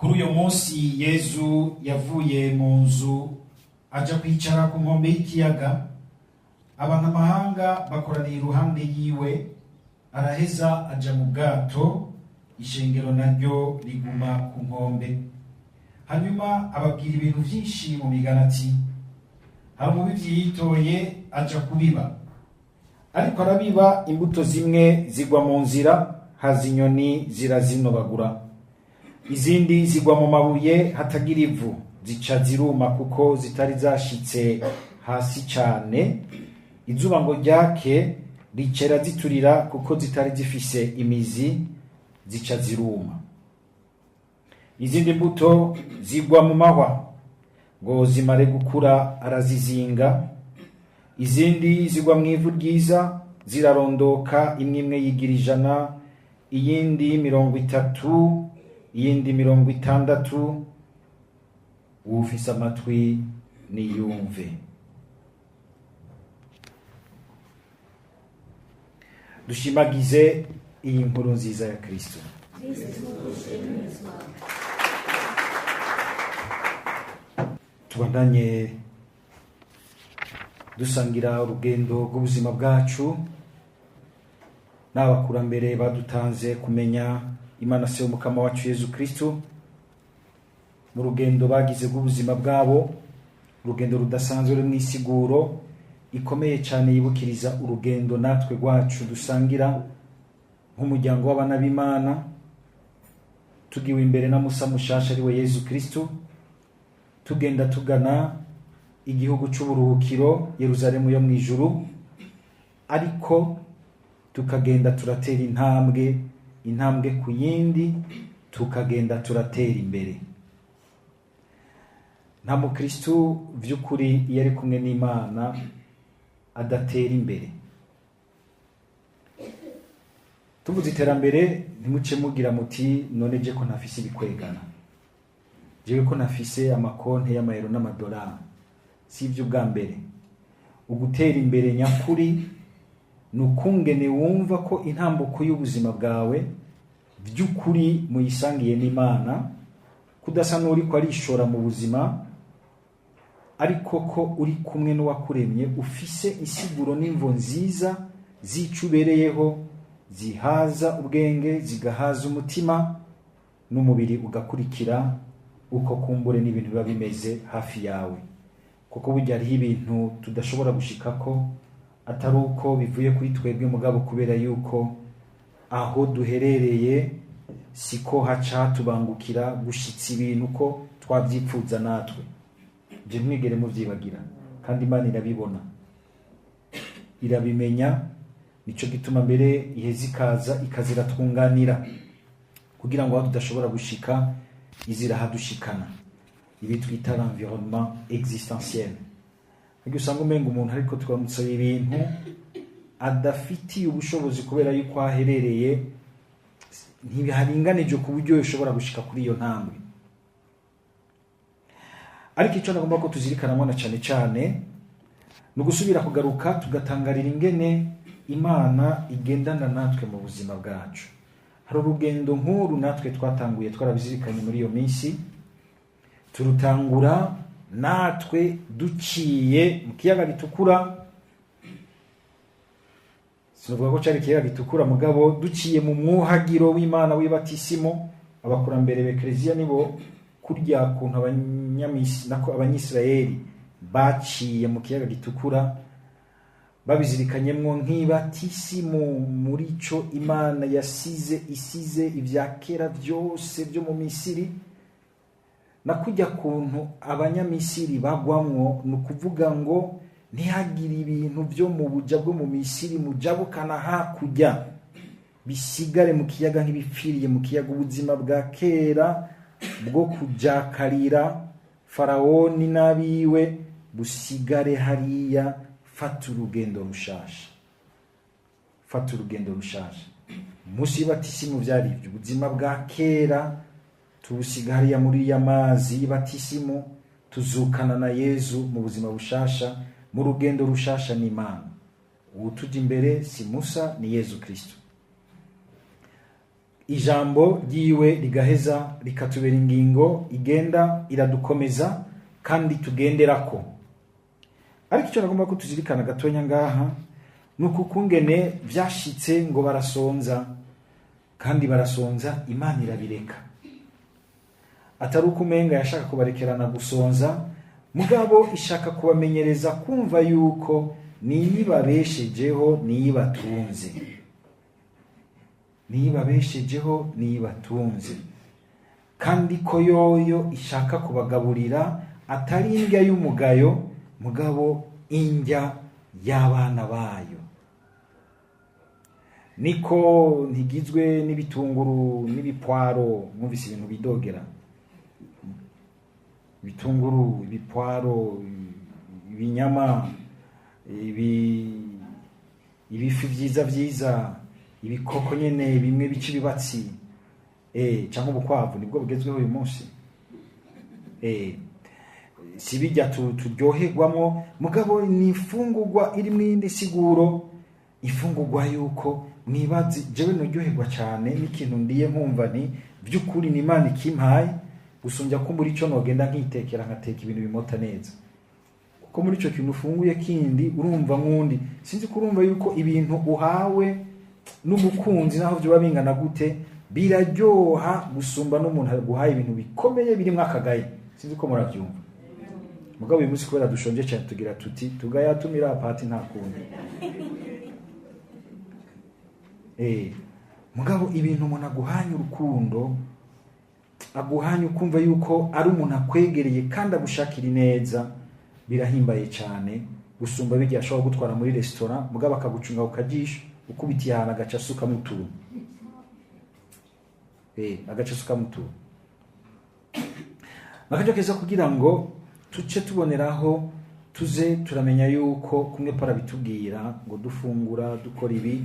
Kuri uyo munsi Yezu yavuye mu nzu aja kwicara ku nkombe y'ikiyaga. Abanyamahanga bakoraniye iruhande yiwe, araheza aja mu bwato, ishengero naryo riguma ku nkombe. Hanyuma ababwira ibintu vyinshi mu migani ati: hari umubivyi yitoye aja kubiba, ariko arabiba, imbuto zimwe zigwa mu nzira, haza inyoni zirazinobagura. Izindi zigwa mu mabuye hatagira ivu, zica ziruma kuko zitari zashitse hasi cane. Izuba ngo ryake, ricera ziturira kuko zitari zifise imizi, zica ziruma. Izindi mbuto zigwa mu mahwa, ngo zimare gukura arazizinga. Izindi zigwa mu ivu ryiza, zirarondoka, imwe imwe yigira 100, iyindi 30, iyindi 60. Uwufise amatwi niyumve. Dushimagize iyi nkuru nziza ya Kristo. Tubandanye dusangira urugendo rw'ubuzima bwacu n'abakurambere badutanze kumenya Imana se umukama wacu Yezu Kristo. Mu rugendo bagize rw'ubuzima bwabo, urugendo rudasanzwe ruri mw'isiguro ikomeye cyane yibukiriza urugendo natwe rwacu dusangira nk'umuryango w'abana b'Imana, tugiwe imbere na Musa mushasha ari we Yezu Kristo, tugenda tugana igihugu c'uburuhukiro Yerusalemu yo mwijuru, ariko tukagenda turatera intambwe ku yindi, tukagenda turatera imbere. Nta mukristo vy'ukuri iyo ari kumwe n'Imana adatera imbere. Tuvuze iterambere ntimuce mugira muti none je ko ntafise ibikwegana, jewe ko ntafise amakonte y'amayero n'amadolari. Si ivyo bwa mbere. Ugutera imbere nyakuri nukungene wumva ko intambuko y'ubuzima bwawe vy'ukuri muyisangiye n'Imana, kudasa n'uri ko arishora mu buzima, ariko ko uri kumwe n'uwakuremye, ufise isiguro n'imvo nziza zicubereyeho, zihaza ubwenge, zigahaza umutima n'umubiri, ugakurikira uko kumbure n'ibintu biba bimeze hafi yawe. Kuko burya hariho ibintu tudashobora gushikako atari uko bivuye kuri twebwe, mugabo kubera yuko aho duherereye siko haca tubangukira gushitsa ibintu ko twavyipfuza natwe. Je mwigere muvyibagira, kandi Imana irabibona, irabimenya. Nico gituma mbere iheza ikazira twunganira kugira ngo aho tudashobora gushika izira hadushikana. Ibi twita l'environnement existentiel. Ariko usanga umenga umuntu ariko twamutsaba ibintu adafitiye ubushobozi kubera yuko aherereye ntibiharinganije ku buryo yoshobora gushika kuri iyo ntambwe. Ariko icyo nagomba ko tuzirikanamo na cyane ni ugusubira kugaruka tugatangarira ingene Imana igendana natwe mu buzima bwacu. Hari urugendo nk'uru natwe twatanguye twarabizirikanye muri iyo minsi. Turutangura natwe duciye mu kiyaga gitukura. Sinavuga ko cyari kiyaga gitukura, mugabo duciye mu mwuhagiro w'Imana w'ibatisimo. Abakurambere b'Eklezia nibo kurya kuntu abanyisirayeli baciye mu kiyaga gitukura, babizirikanyemwo nk'ibatisimo muri co Imana isize ivya kera byose byo mu Misiri. Nakujya kuntu abanyamisiri bagwamwo, nukuvuga ngo ntihagire ibintu byo mu buja bwo mu Misiri mujabukana hakujya, bisigare mu kiyaga nk'ibipfiriye mu kiyaga. Ubuzima bwa kera bwo kujakarira Faraoni n'abiwe busigare hariya. Fata urugendo rushasha. Musi batisimu vyari ivyo ubuzima bwa kera, tubusiga hariya muri y'amazi y'Ibatisimu, tuzukana na Yezu mu buzima bushasha, mu rugendo rushasha n'Imana. Utuja imbere si Musa, ni Yezu Kristo. ijambo ryiwe rigaheza rikatubera ingingo igenda iradukomeza kandi tugenderako. Ariko icyo nagomba ko tuzirikana gatonya ngaha nuko kungene vyashitse ngo barasonza, kandi barasonza Imana irabireka. Atari uko umenga yashaka kubarekerana gusonza, mugabo ishaka kubamenyereza kumva yuko niyibabeshejeho niyibatunze, niyibabeshejeho niyibatunze, kandi ko yoyo ishaka kubagaburira atari indya y'umugayo, mugabo indya y'abana bayo. Niko ntigizwe n'ibitunguru n'ibipwaro, mwumvise ibintu bidogera, ibitunguru, ibipwaro, ibinyama, ibifi vyiza, ibikoko nyene bimwe bica ibibatsi, cyangwa ubukwavu nibwo bugezweho uyu munsi. Si bijya turyoherwamo, mugabo ni ifungurwa iri mu yindi siguro, ifungurwa yuko mwibazi jewe nuryoherwa cyane n'ikintu ndiye nkumva ni by'ukuri ni Imana ikimpaye, gusumbya ko muri cyo nogenda nkitekera nkateka ibintu bimota neza. Kuko muri cyo kintu ufunguye kindi urumva nkundi, sinzi kurumva yuko ibintu uhawe n'umukunzi naho byo babingana gute biraryoha gusumba n'umuntu guhaye ibintu bikomeye birimo akagaye. Sinzi ko murabyumva. Mugabo uyu munsi kubera dushonje cyane tugira tuti tugaya tumira pati nta kundi. Mugabo ibintu umuntu aguhanya urukundo, aguhanya ukumva yuko ari umuntu akwegereye kandi agushakira neza, birahimbaye cyane gusumba bijya ashobora gutwara muri restaurant, mugabo akagucunga ukajisha ukubitiye ahantu agaca suka muturu. Agaca suka muturu. Nakaje keza kugira ngo tuce tuboneraho tuze turamenya yuko kumwe para bitubwira ngo dufungura dukora ibi,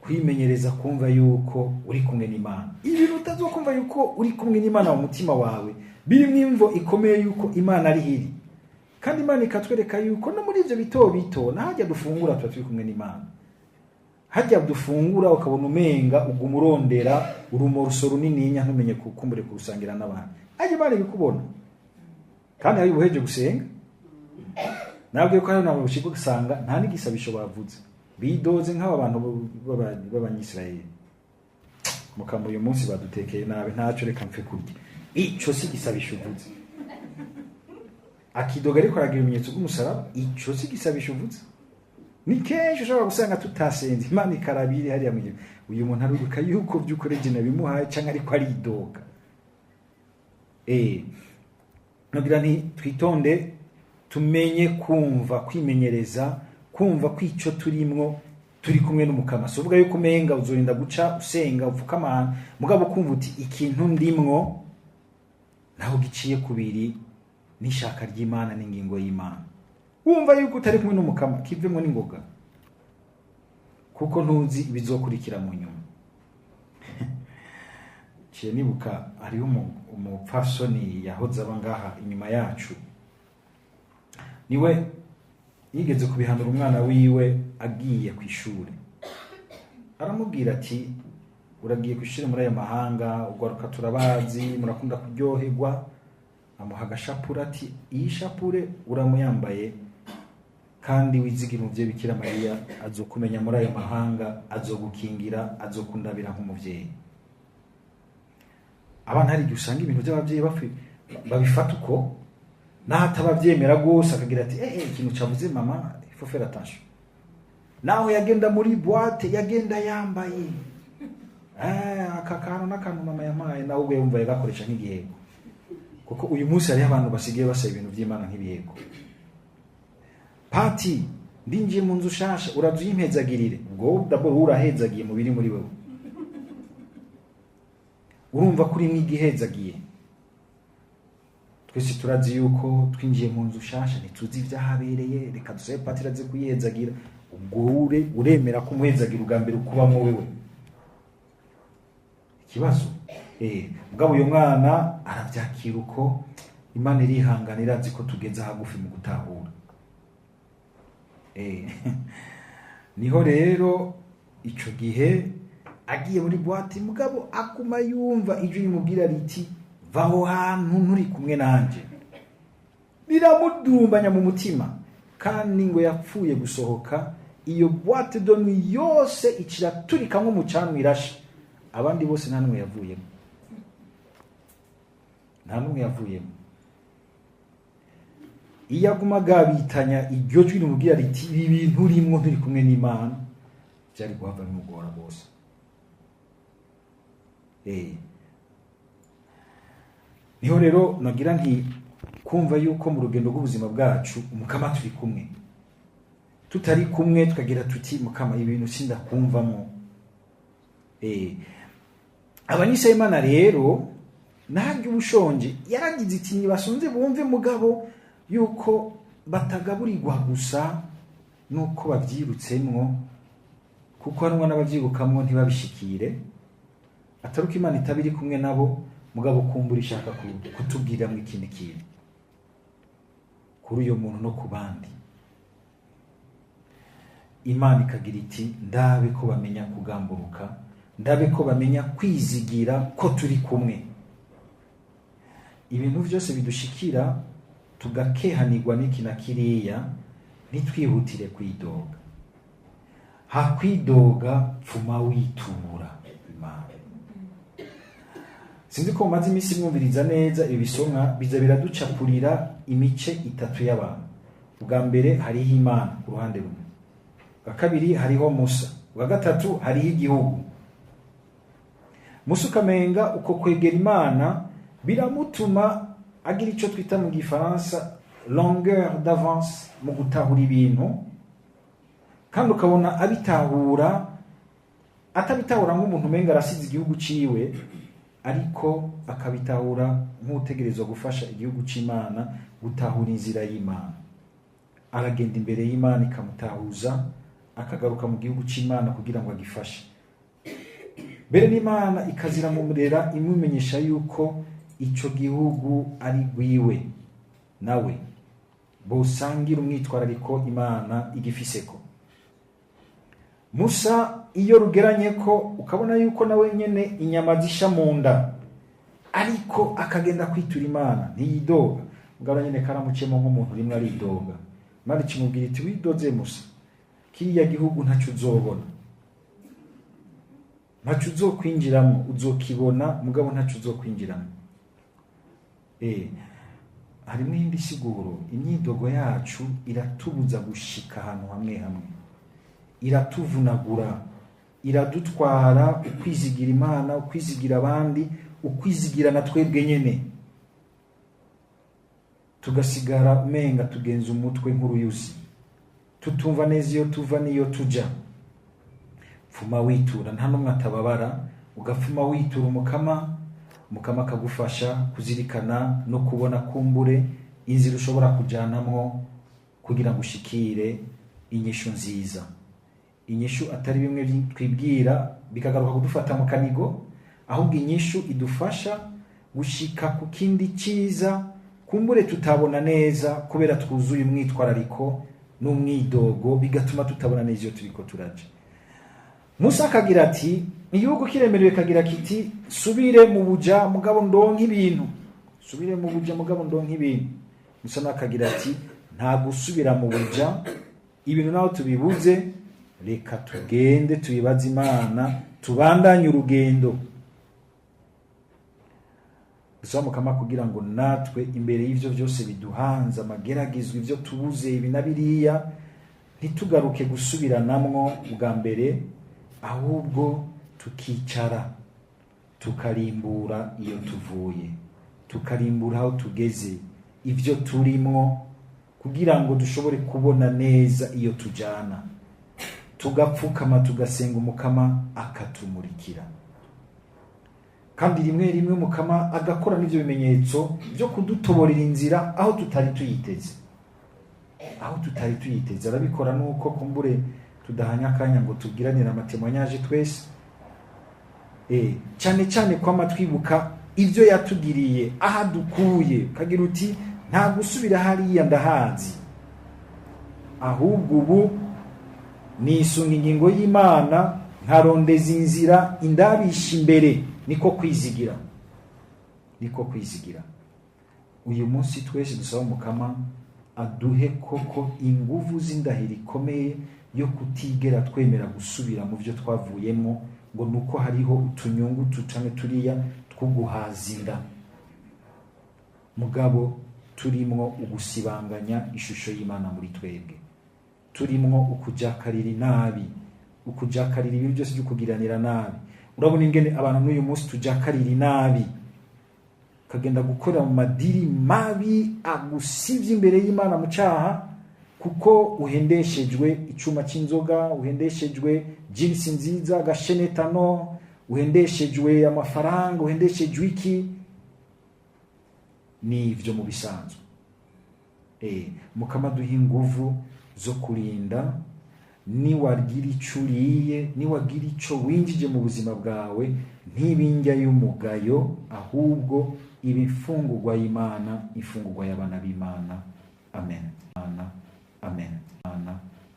kwimenyereza kumva yuko uri kumwe n'Imana. Ibintu utazokumva yuko uri kumwe n'Imana mu mutima wawe, biri mwimvo ikomeye yuko Imana ari hiri. Kandi Imana ikatwereka yuko no muri ivyo bito bito nahajya dufungura tuba turi kumwe n'Imana. Hajya dufungura ukabona umenga ugumurondera urumoroso runini ntumenye kukumbure kurusangira n'abantu. Aje Imana ibikubona. Kandi ari buheje gusenga. Nabwo ko ari nabo bushiko gusanga nta n'igisabisho bavuze. Bidoze nk'aba bantu b'Abanyisirayeli. Mukambo uyu munsi badutekeye nabe ntaco reka mfe kurya. Ico si gisabisho uvuze. Akidoga ariko aragira ibimenyetso by'umusaraba, ico si gisabisho uvuze. Ni kenshi ushobora gusanga tutasenze Imana ikarabiri hariya mu gihe uyu muntu arubuka yuko by'ukuri jina bimuhaye canke ariko ari idoga. Nogira nti twitonde tumenye kumva, kwimenyereza kumva kwico turimwo turi kumwe n'umukama. So uvuga yuko umenga uzorinda guca usenga upfukamana, mugabo kumva uti ikintu ndimwo naho giciye kubiri n'ishaka ry'Imana n'ingingo y'Imana. Wumva yuko utari kumwe n'umukama kivemwe n'ingoga, kuko ntuzi ibizokurikira mu nyuma. Ciye nibuka ari umupfasoni yahoze abangaha inyuma yacu, niwe yigeze kubihanura umwana wiwe agiye ku ishuri. Aramubwira ati uragiye ku ishuri muri aya mahanga, ugaruka turabazi murakunda kuryoherwa. Amuha agashapure ati iyi shapure uramuyambaye kandi wizigira umuvyeyi Bikira Mariya azokumenya muri ayo mahanga, azogukingira, azokundabira nk'umuvyeyi. Abana hari usanga ibintu by'abavyeyi babifata uko n'atabavyemera gose, akagira ati ikintu cavuze mama il faut faire attention. Naho yagenda muri boîte yagenda yambaye akakano n'akantu mama yamaye, naho ubwe yumva yagakoresha nk'igihego. Kuko uyu munsi hari abantu basigaye basaba ibintu by'Imana nk'ibihego. Pati ndinjiye mu nzu shasha uraduyimpezagirire, ubwo d'abord urahezagiye mu biri muri wewe. Urumva kuri mwigihezagiye. Twese turazi yuko twinjiye mu nzu shasha ntituzi ibyahabereye, reka dusabe Pati raze kuyihezagira. Ubwo uremera ko umuhezagira ugambira ukubamo wewe. Ikibazo mugabo uyu mwana arabyakira uko Imana irihanganira, azi ko tugeze hagufi mu gutahura. Niho rero ico gihe agiye muri boîte mugabo akuma yumva ijwi rimubwira riti vaho hantu nturi kumwe nanje, biramudumbanya mu mutima, kandi ngo yapfuye gusohoka iyo boîte de nuit yose ikiraturika nk'umucanwa irashe, abandi bose nta numwe yavuyemo, nta numwe yavuyemo. Iyo aguma agabitanya iryo jwi rimubwira riti ibi bintu urimwo nturi kumwe n'Imana, byari guhava bimugora bose. Niho rero nagira nti kumva yuko mu rugendo rw'ubuzima bwacu umukama turi kumwe, tutari kumwe tukagira tuti mukama ibintu sindakumvamo. Abanyisayimana rero nahandi ubushonje yaragize iti nibasonze bumve mugabo yuko batagaburirwa gusa nuko bavyirutsemwo, kuko harumwa n'abavyibukamwo ntibabishikire, ataruko Imana itabiri kumwe nabo mugabo kumbura ishaka kutubwira mu ikindi kintu kuri uyo muntu no ku bandi. Imana ikagira iti ndabe ko bamenya kugamburuka, ndabe ko bamenya kwizigira ko turi kumwe. Ibintu byose bidushikira tugakehanirwa n'iki na kiriya, ntitwihutire kwidoga. Hakwidoga pfuma witura Imana. Sinzi ko mumaze iminsi mwumviriza neza ibisomwa biza biraducapurira imice itatu y'abantu. Ubwa mbere hariho Imana ku ruhande rumwe, ubwa kabiri hariho Musa, ubwa gatatu hariho igihugu. Musa ukamenga uko kwegera Imana biramutuma agira icyo twita mu Gifaransa longueur d'avance mu gutahura ibintu, kandi ukabona abitahura atabitahura nk'umuntu umenga arasize igihugu ciwe, ariko akabitahura nk'utegerezwa gufasha igihugu c'Imana gutahura inzira y'Imana. Aragenda imbere y'Imana ikamutahuza, akagaruka mu gihugu c'Imana kugira ngo agifashe. Mbere n'Imana ikazira mu murera imumenyesha yuko ico gihugu ari gwiwe nawe, bosangira umwitwarariko Imana igifiseko. Musa iyo rugeranye ko ukabona yuko nawe nyene inyama zisha mu nda, ariko akagenda kwitura Imana ntiyidoga, mugabo nyene karamucemo nk'umuntu rimwe aridoga. Imana ikimubwira iti widoze Musa, kiriya gihugu ntacyo uzobona, ntacyo uzokwinjiramo, uzokibona mugabo ntacyo uzokwinjiramo. Harimo indi siguro, imyidogo yacu iratubuza gushika ahantu hamwe hamwe, iratuvunagura, iradutwara ukwizigira Imana, ukwizigira abandi, ukwizigira na twebwe nyene, tugasigara umenga tugenza umutwe nk'uruyuzi, tutumva neza iyo tuva niyo tuja. Pfuma witura, nta numwe atababara, ugapfuma witura umukama akagufasha kuzirikana no kubona kumbure inzira ushobora kujanamwo kugira ngo ushikire inyishu nziza. Inyishu atari bimwe twibwira bikagaruka kudufata mu kanigo, ahubwo inyishu idufasha gushika ku kindi ciza kumbure tutabona neza kubera twuzuye umwitwarariko n'umwidogo, bigatuma tutabona neza iyo turiko turaje. Musa akagira ati igihugu kiremerewe, kagira kiti subire mu buja mugabo ndonke ibintu, subire mu buja mugabo ndonke ibintu. Musa nakagira ati nta gusubira mu buja, ibintu naho tubibuze, reka tugende tubibaze Imana, tubandanye urugendo. Gusaba mukama kugira ngo natwe imbere y'ivyo byose biduhanze amageragezwa, ivyo tubuze ibi na biriya, ntitugaruke gusubiranamwo bwa mbere, ahubwo tukicara tukarimbura iyo tuvuye, tukarimbura aho tugeze, ivyo turimwo, kugira ngo dushobore kubona neza iyo tujana, tugapfukama tugasenga umukama akatumurikira. Kandi rimwe rimwe umukama agakora n'ivyo bimenyetso byo kudutoborera inzira aho tutari tuyiteze, aho tutari tuyiteze. Arabikora nuko kumbure tudahanya akanya ngo tugiranire amatemwanyaje twese, cyane cyane kwama twibuka ivyo yatugiriye, aha dukuye, kagira uti nta gusubira hariya ndahazi, ahubwo ubu nisunga ingingo y'Imana nkarondeza inzira indabisha imbere, niko kwizigira. Uyu munsi twese dusaba Umukama aduhe koko inguvu z'indahiro ikomeye yo kutigera twemera gusubira mu byo twavuyemo, ngo nuko hariho utunyungu tucange turiya twuguhazinda, mugabo turimwo ugusibanganya ishusho y'Imana muri twebwe, turimwo ukujakarira inabi, ukujakarira ibintu byose byo kugiranira nabi. Urabona ingene abantu n'uyu munsi tujakarira inabi, kagenda gukorera mu madiri mabi agusivye imbere y'Imana mu cyaha, kuko uhendeshejwe icuma cy'inzoga, uhendeshejwe jinsi nziza, gashenetano, uhendeshejwe amafaranga, uhendeshejwe iki, ni ivyo mu bisanzwe. Mukama duha inguvu zo kurinda, ni wagira ico uriye, ni wagira ico winjije mu buzima bwawe, ntibinjya y'umugayo, ahubwo ibifungurwa y'Imana, ifungurwa y'abana b'Imana.